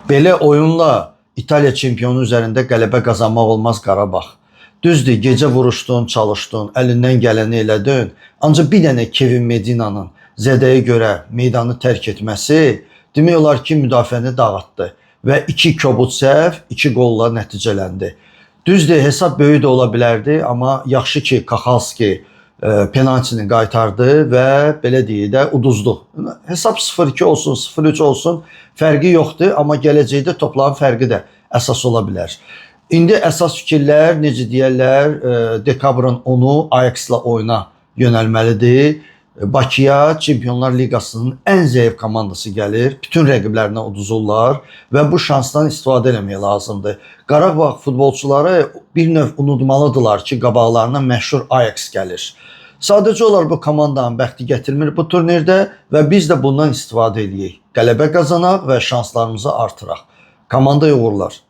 Belə oyunla İtaliya çempionu üzərində qələbə qazanmaq olmaz Qarabağ. Düzdür, gecə vuruşdun, çalışdın, əlindən gələni elədin. Ancaq bir dənə Kevin Medina'nın zədəyə görə meydanı tərk etməsi demək olar ki, müdafiəni dağıtdı və 2 kobud səhv, 2 qolla nəticələndi. Düzdür, hesab böyük də ola bilərdi, amma yaxşı ki, Kaxalski penaltini qaytardı və belə deyək də uduzdu. Hesab 0-2 olsun, 0-3 olsun, fərqi yoxdur, amma gələcəkdə topların fərqi də əsas ola bilər. İndi əsas fikirlər, necə deyərlər, dekabrın 10-u Ajax-la oyuna yönəlməlidir. Bakıya Çempionlar Liqasının ən zəif komandası gəlir. Bütün rəqiblərinə uduzurlar və bu şansdan istifadə etmək lazımdır. Qarabağ futbolçuları bir növ unutmalıdırlar ki, qabaqlarına məşhur Ajax gəlir. Sadəcə olaraq bu komandanın bəxti gətirmir bu turnirdə və biz də bundan istifadə edək. Qələbə qazanaq və şanslarımızı artıraq. Komandaya uğurlar.